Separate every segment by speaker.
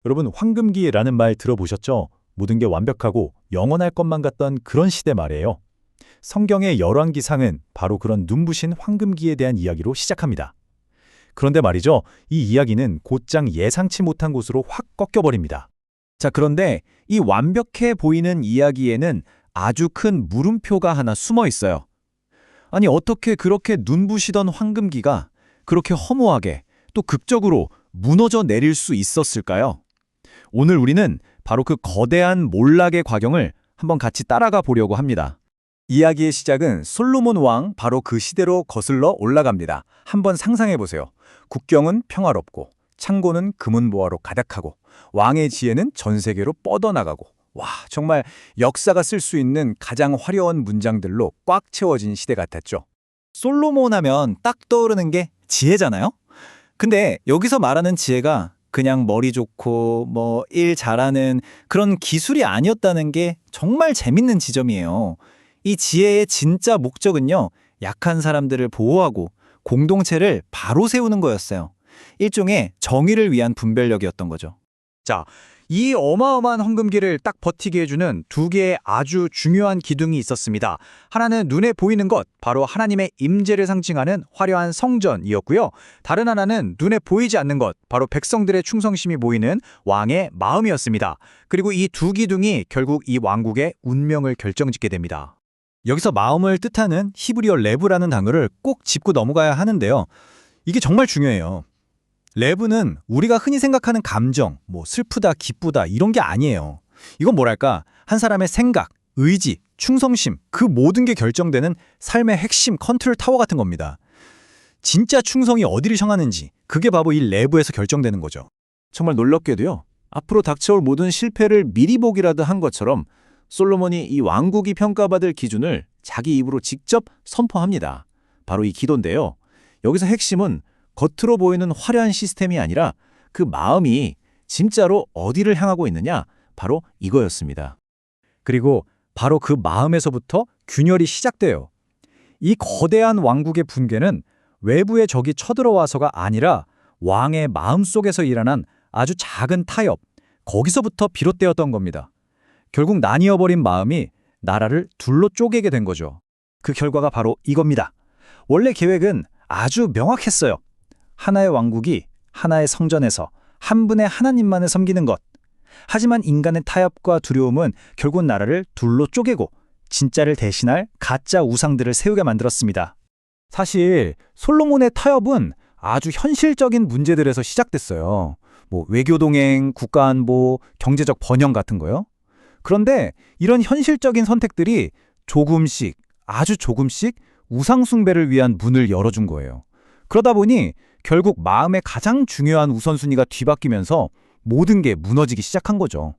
Speaker 1: 여러분, 황금기라는 말 들어보셨죠? 모든 게 완벽하고 영원할 것만 같던 그런 시대 말이에요. 성경의 열왕기상은 바로 그런 눈부신 황금기에 대한 이야기로 시작합니다. 그런데 말이죠, 이 이야기는 곧장 예상치 못한 곳으로 확 꺾여버립니다.
Speaker 2: 자, 그런데 이 완벽해 보이는 이야기에는 아주 큰 물음표가 하나 숨어 있어요. 아니, 어떻게 그렇게 눈부시던 황금기가 그렇게 허무하게 또 극적으로 무너져 내릴 수 있었을까요? 오늘 우리는 바로 그 거대한 몰락의 과정을 한번 같이 따라가 보려고 합니다. 이야기의 시작은 솔로몬 왕 바로 그 시대로 거슬러 올라갑니다. 한번 상상해 보세요. 국경은 평화롭고 창고는 금은보화로 가득하고 왕의 지혜는 전 세계로 뻗어나가고, 와, 정말 역사가 쓸 수 있는 가장 화려한 문장들로 꽉 채워진 시대 같았죠. 솔로몬 하면 딱 떠오르는 게 지혜잖아요? 근데 여기서 말하는 지혜가 그냥 머리 좋고 일 잘하는 그런 기술이 아니었다는 게 정말 재밌는 지점이에요. 이 지혜의 진짜 목적은요, 약한 사람들을 보호하고 공동체를 바로 세우는 거였어요. 일종의 정의를 위한 분별력이었던 거죠. 자, 이 어마어마한 황금기를 딱 버티게 해주는 두 개의 아주 중요한 기둥이 있었습니다. 하나는 눈에 보이는 것, 바로 하나님의 임재를 상징하는 화려한 성전이었고요. 다른 하나는 눈에 보이지 않는 것, 바로 백성들의 충성심이 보이는 왕의 마음이었습니다. 그리고 이 두 기둥이 결국 이 왕국의 운명을 결정짓게 됩니다. 여기서 마음을 뜻하는 히브리어 레브라는 단어를 꼭 짚고 넘어가야 하는데요. 이게 정말 중요해요. 레브는 우리가 흔히 생각하는 감정, 슬프다, 기쁘다 이런 게 아니에요. 이건 뭐랄까, 한 사람의 생각, 의지, 충성심, 그 모든 게 결정되는 삶의 핵심 컨트롤 타워 같은 겁니다. 진짜 충성이 어디를 향하는지, 그게 바로 이 레브에서 결정되는 거죠. 정말 놀랍게도요, 앞으로 닥쳐올 모든 실패를 미리 보기라도 한 것처럼 솔로몬이 이 왕국이 평가받을 기준을 자기 입으로 직접 선포합니다. 바로 이 기도인데요. 여기서 핵심은 겉으로 보이는 화려한 시스템이 아니라 그 마음이 진짜로 어디를 향하고 있느냐, 바로 이거였습니다. 그리고 바로 그 마음에서부터 균열이 시작돼요. 이 거대한 왕국의 붕괴는 외부의 적이 쳐들어와서가 아니라 왕의 마음속에서 일어난 아주 작은 타협, 거기서부터 비롯되었던 겁니다. 결국 나뉘어버린 마음이 나라를 둘로 쪼개게 된 거죠. 그 결과가 바로 이겁니다. 원래 계획은 아주 명확했어요. 하나의 왕국이 하나의 성전에서 한 분의 하나님만을 섬기는 것. 하지만 인간의 타협과 두려움은 결국 나라를 둘로 쪼개고 진짜를 대신할 가짜 우상들을 세우게 만들었습니다. 사실 솔로몬의 타협은 아주 현실적인 문제들에서 시작됐어요. 외교 동행, 국가 안보, 경제적 번영 같은 거요. 그런데 이런 현실적인 선택들이 조금씩, 아주 조금씩 우상 숭배를 위한 문을 열어준 거예요. 그러다 보니 결국 마음의 가장 중요한 우선순위가 뒤바뀌면서 모든 게 무너지기 시작한 거죠.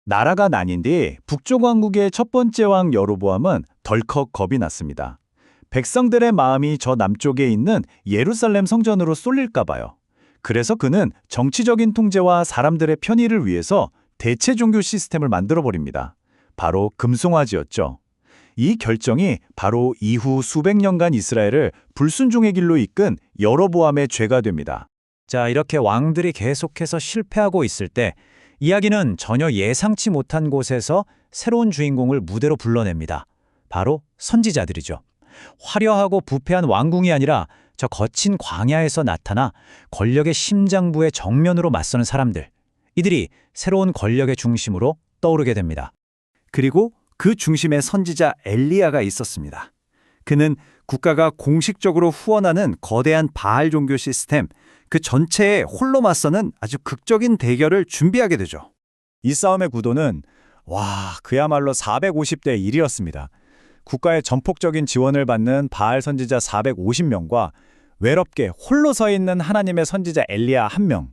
Speaker 2: 나라가 나뉜 뒤 북쪽 왕국의 첫 번째 왕 여로보암은 덜컥 겁이 났습니다. 백성들의 마음이 저 남쪽에 있는 예루살렘 성전으로 쏠릴까 봐요. 그래서 그는 정치적인 통제와 사람들의 편의를 위해서 대체 종교 시스템을 만들어버립니다. 바로 금송아지였죠. 이 결정이 바로 이후 수백 년간 이스라엘을 불순종의 길로 이끈 여로보암의 죄가 됩니다. 자, 이렇게 왕들이 계속해서 실패하고 있을 때 이야기는 전혀 예상치 못한 곳에서 새로운 주인공을 무대로 불러냅니다. 바로 선지자들이죠. 화려하고 부패한 왕궁이 아니라 저 거친 광야에서 나타나 권력의 심장부의 정면으로 맞서는 사람들. 이들이 새로운 권력의 중심으로 떠오르게 됩니다. 그리고 그 중심에 선지자 엘리야가 있었습니다. 그는 국가가 공식적으로 후원하는 거대한 바알 종교 시스템, 그 전체에 홀로 맞서는 아주 극적인 대결을 준비하게 되죠. 이 싸움의 구도는 그야말로 450대 1이었습니다. 국가의 전폭적인 지원을 받는 바알 선지자 450명과 외롭게 홀로 서 있는 하나님의 선지자 엘리야 1명.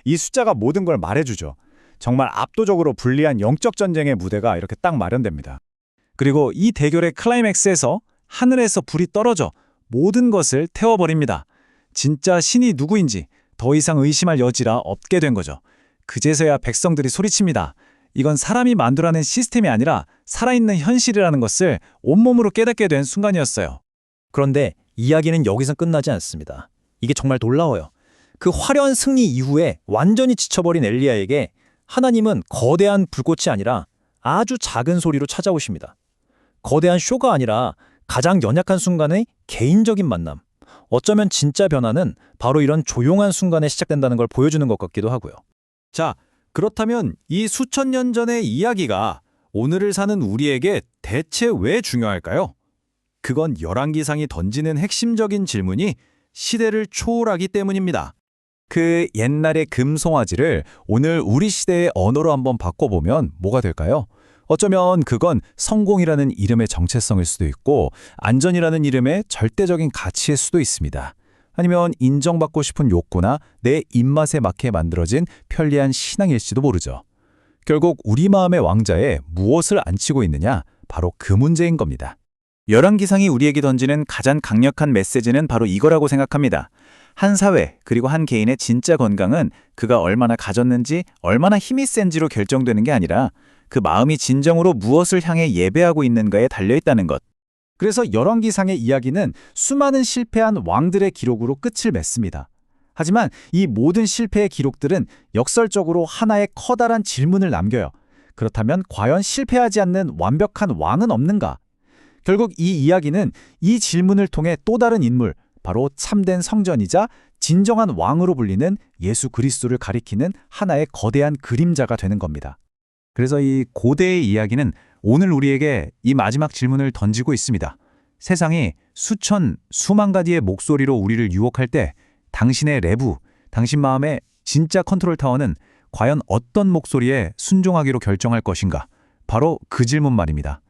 Speaker 2: 이 숫자가 모든 걸 말해주죠. 정말 압도적으로 불리한 영적 전쟁의 무대가 이렇게 딱 마련됩니다. 그리고 이 대결의 클라이맥스에서 하늘에서 불이 떨어져 모든 것을 태워버립니다. 진짜 신이 누구인지 더 이상 의심할 여지가 없게 된 거죠. 그제서야 백성들이 소리칩니다. 이건 사람이 만들어낸 시스템이 아니라 살아있는 현실이라는 것을 온몸으로 깨닫게 된 순간이었어요. 그런데 이야기는 여기서 끝나지 않습니다. 이게 정말 놀라워요. 그 화려한 승리 이후에 완전히 지쳐버린 엘리야에게
Speaker 3: 하나님은 거대한 불꽃이 아니라 아주 작은 소리로 찾아오십니다. 거대한 쇼가 아니라 가장 연약한 순간의 개인적인 만남. 어쩌면 진짜 변화는 바로 이런 조용한 순간에 시작된다는 걸 보여주는 것 같기도 하고요.
Speaker 2: 자, 그렇다면 이 수천 년 전의 이야기가 오늘을 사는 우리에게 대체 왜 중요할까요? 그건 열왕기상이 던지는 핵심적인 질문이 시대를 초월하기 때문입니다. 그 옛날의 금송아지를 오늘 우리 시대의 언어로 한번 바꿔보면 뭐가 될까요? 어쩌면 그건 성공이라는 이름의 정체성일 수도 있고 안전이라는 이름의 절대적인 가치일 수도 있습니다. 아니면 인정받고 싶은 욕구나 내 입맛에 맞게 만들어진 편리한 신앙일지도 모르죠. 결국 우리 마음의 왕자에 무엇을 안치고 있느냐? 바로 그 문제인 겁니다. 열왕기상이 우리에게 던지는 가장 강력한 메시지는 바로 이거라고 생각합니다. 한 사회 그리고 한 개인의 진짜 건강은 그가 얼마나 가졌는지 얼마나 힘이 센지로 결정되는 게 아니라 그 마음이 진정으로 무엇을 향해 예배하고 있는가에 달려있다는 것.
Speaker 1: 그래서 열왕기상의 이야기는 수많은 실패한 왕들의 기록으로 끝을 맺습니다. 하지만 이 모든 실패의 기록들은 역설적으로 하나의 커다란 질문을 남겨요. 그렇다면 과연 실패하지 않는 완벽한 왕은 없는가? 결국 이 이야기는 이 질문을 통해 또 다른 인물, 바로 참된 성전이자 진정한 왕으로 불리는 예수 그리스도를 가리키는 하나의 거대한 그림자가 되는 겁니다.
Speaker 2: 그래서 이 고대의 이야기는 오늘 우리에게 이 마지막 질문을 던지고 있습니다. 세상이 수천, 수만 가지의 목소리로 우리를 유혹할 때 당신의 내부, 당신 마음의 진짜 컨트롤 타워는 과연 어떤 목소리에 순종하기로 결정할 것인가? 바로 그 질문 말입니다.